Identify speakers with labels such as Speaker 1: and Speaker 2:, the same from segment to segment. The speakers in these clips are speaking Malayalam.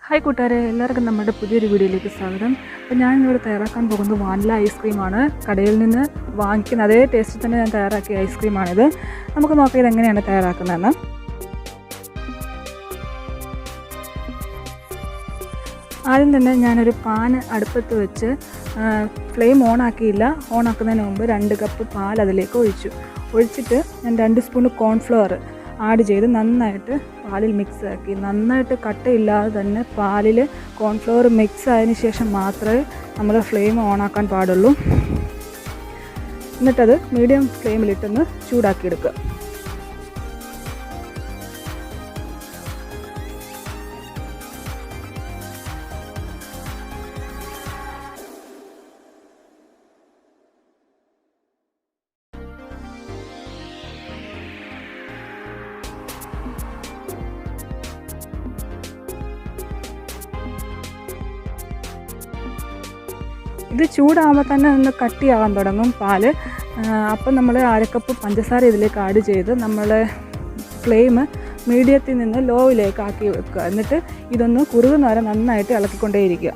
Speaker 1: ഹായ് കൂട്ടുകാരെ, എല്ലാവർക്കും നമ്മുടെ പുതിയൊരു വീഡിയോയിലേക്ക് സ്വാഗതം. അപ്പോൾ ഞാനിവിടെ തയ്യാറാക്കാൻ പോകുന്നത് വാനില ഐസ്ക്രീമാണ്. കടയിൽ നിന്ന് വാങ്ങിക്കുന്ന അതേ ടേസ്റ്റിൽ തന്നെ ഞാൻ തയ്യാറാക്കിയ ഐസ്ക്രീമാണിത്. നമുക്ക് നോക്കാം ഇതെങ്ങനെയാണ് തയ്യാറാക്കുന്നതെന്ന്. ആദ്യം തന്നെ ഞാനൊരു പാൻ അടുപ്പത്ത് വെച്ച് ഫ്ലെയിം ഓണാക്കിയില്ല. ഓണാക്കുന്നതിന് മുമ്പ് 2 കപ്പ് പാൽ അതിലേക്ക് ഒഴിച്ചിട്ട് ഞാൻ 2 സ്പൂൺ കോൺഫ്ലവർ ആഡ് ചെയ്ത് നന്നായിട്ട് പാലിൽ മിക്സ് ആക്കി. നന്നായിട്ട് കട്ടയില്ലാതെ തന്നെ പാലിൽ കോൺഫ്ലവർ മിക്സ് ആയതിന് ശേഷം മാത്രമേ നമ്മൾ ഫ്ലെയിം ഓണാക്കാൻ പാടുള്ളൂ. എന്നിട്ടത് മീഡിയം ഫ്ലെയിമിലിട്ടൊന്ന് ചൂടാക്കിയെടുക്കുക. ഇത് ചൂടാകുമ്പോൾ തന്നെ ഒന്ന് കട്ടിയാകാൻ തുടങ്ങും പാല്. അപ്പം നമ്മൾ 1/2 കപ്പ് പഞ്ചസാര ഇതിലേക്ക് ആഡ് ചെയ്ത് നമ്മൾ ഫ്ലെയിം മീഡിയത്തിൽ നിന്ന് ലോയിലേക്ക് ആക്കി വെക്കുക. എന്നിട്ട് ഇതൊന്ന് കുറുകുന്ന വരെ നന്നായിട്ട് ഇളക്കിക്കൊണ്ടേയിരിക്കുക.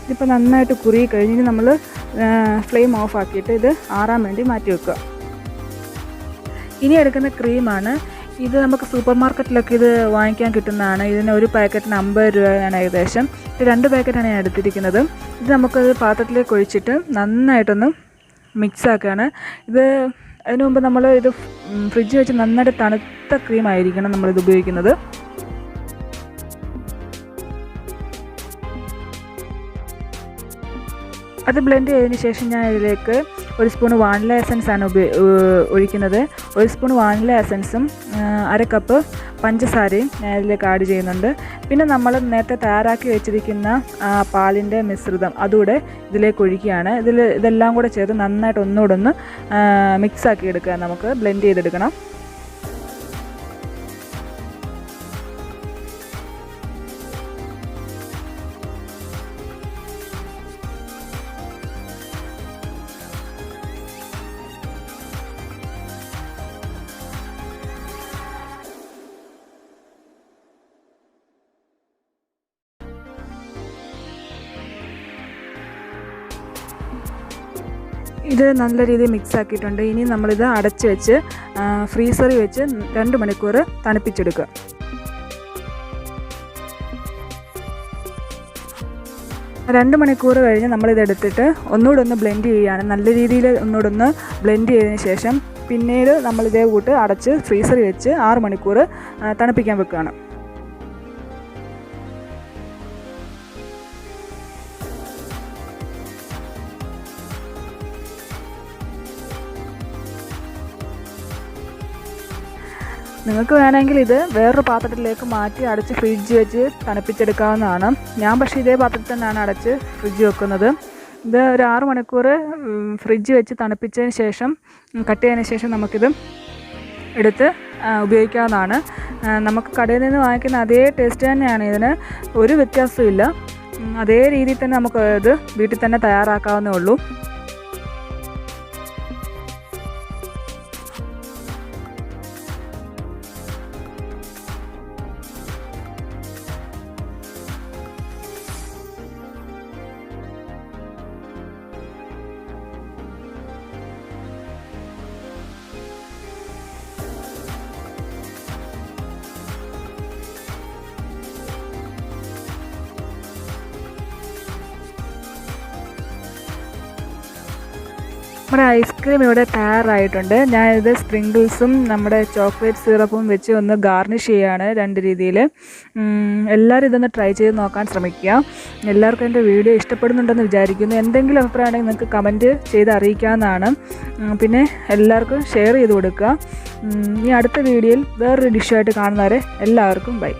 Speaker 1: ഇതിപ്പോൾ നന്നായിട്ട് കുറുകി കഴിഞ്ഞ് നമ്മൾ ഫ്ലെയിം ഓഫ് ആക്കിയിട്ട് ഇത് ആറാൻ വേണ്ടി മാറ്റി വെക്കുക. ഇനി എടുക്കുന്ന ക്രീമാണ്. ഇത് നമുക്ക് സൂപ്പർ മാർക്കറ്റിലൊക്കെ ഇത് വാങ്ങിക്കാൻ കിട്ടുന്നതാണ്. ഇതിന് ഒരു പാക്കറ്റിന് 50 രൂപയാണ് ഏകദേശം. ഇത് 2 പാക്കറ്റാണ് ഞാൻ എടുത്തിരിക്കുന്നത്. ഇത് നമുക്കത് പാത്രത്തിലേക്ക് ഒഴിച്ചിട്ട് നന്നായിട്ടൊന്ന് മിക്സ് ആക്കുകയാണ്. ഇത് അതിന് മുമ്പ് നമ്മൾ ഇത് ഫ്രിഡ്ജ് വെച്ച് നന്നായിട്ട് തണുത്ത ക്രീമായിരിക്കണം നമ്മളിത് ഉപയോഗിക്കുന്നത്. അത് ബ്ലെൻഡ് ചെയ്തതിന് ശേഷം ഞാൻ ഇതിലേക്ക് 1 സ്പൂൺ വാനില എസൻസ് ആണ് ഒഴിക്കുന്നത്. 1 സ്പൂൺ വാനില എസൻസും 1/2 കപ്പ് പഞ്ചസാരയും ഞാൻ ഇതിലേക്ക് ആഡ് ചെയ്യുന്നുണ്ട്. പിന്നെ നമ്മൾ നേരത്തെ തയ്യാറാക്കി വെച്ചിരിക്കുന്ന പാലിൻ്റെ മിശ്രിതം അതുകൂടെ ഇതിലേക്ക് ഒഴിക്കുകയാണ്. ഇതെല്ലാം കൂടെ ചേർത്ത് നന്നായിട്ട് ഒന്നുകൂടെ ഒന്ന് മിക്സാക്കി എടുക്കുക. നമുക്ക് ബ്ലെൻഡ് ചെയ്തെടുക്കണം. ഇത് നല്ല രീതിയിൽ മിക്സ് ആക്കിയിട്ടുണ്ട്. ഇനി നമ്മളിത് അടച്ച് വെച്ച് ഫ്രീസറിൽ വെച്ച് 2 മണിക്കൂർ തണുപ്പിച്ചെടുക്കുക. രണ്ട് മണിക്കൂർ കഴിഞ്ഞ് നമ്മളിതെടുത്തിട്ട് ഒന്നുകൂടെ ഒന്ന് ബ്ലെൻഡ് ചെയ്യുകയാണ്. നല്ല രീതിയിൽ ഒന്നുകൂടെ ഒന്ന് ബ്ലെൻഡ് ചെയ്തതിന് ശേഷം പിന്നീട് നമ്മളിതേ കൂട്ട് അടച്ച് ഫ്രീസറിൽ വെച്ച് 6 മണിക്കൂർ തണുപ്പിക്കാൻ വെക്കുകയാണ്. നിങ്ങൾക്ക് വേണമെങ്കിൽ ഇത് വേറൊരു പാത്രത്തിലേക്ക് മാറ്റി അടച്ച് ഫ്രിഡ്ജ് വെച്ച് തണുപ്പിച്ചെടുക്കാവുന്നതാണ്. ഞാൻ പക്ഷേ ഇതേ പാത്രത്തിൽ തന്നെയാണ് അടച്ച് ഫ്രിഡ്ജ് വെക്കുന്നത്. ഇത് ഒരു 6 മണിക്കൂർ ഫ്രിഡ്ജ് വെച്ച് തണുപ്പിച്ചതിന് ശേഷം കട്ട് ചെയ്തതിന് ശേഷം നമുക്കിത് എടുത്ത് ഉപയോഗിക്കാവുന്നതാണ്. നമുക്ക് കടയിൽ നിന്ന് വാങ്ങിക്കുന്ന അതേ ടേസ്റ്റ് തന്നെയാണ്. ഇതിന് ഒരു വ്യത്യാസവും ഇല്ല. അതേ രീതിയിൽ തന്നെ നമുക്ക് ഇത് വീട്ടിൽ തന്നെ തയ്യാറാക്കാവുന്നേ ഉള്ളൂ. നമ്മുടെ ഐസ്ക്രീം ഇവിടെ തയ്യാറായിട്ടുണ്ട്. ഞാനിത് സ്പ്രിങ്കിൾസും നമ്മുടെ ചോക്ലേറ്റ് സിറപ്പും വെച്ച് ഒന്ന് ഗാർണിഷ് ചെയ്യുകയാണ് 2 രീതിയിൽ. എല്ലാവരും ഇതൊന്ന് ട്രൈ ചെയ്ത് നോക്കാൻ ശ്രമിക്കുക. എല്ലാവർക്കും എൻ്റെ വീഡിയോ ഇഷ്ടപ്പെടുന്നുണ്ടെന്ന് വിചാരിക്കുന്നു. എന്തെങ്കിലും അഭിപ്രായം ഉണ്ടെങ്കിൽ നിങ്ങൾക്ക് കമൻറ്റ് ചെയ്ത് അറിയിക്കാവുന്നതാണ്. പിന്നെ എല്ലാവർക്കും ഷെയർ ചെയ്ത് കൊടുക്കുക. ഇനി അടുത്ത വീഡിയോയിൽ വേറൊരു ഡിഷായിട്ട് കാണുന്നവരെ എല്ലാവർക്കും ബൈ.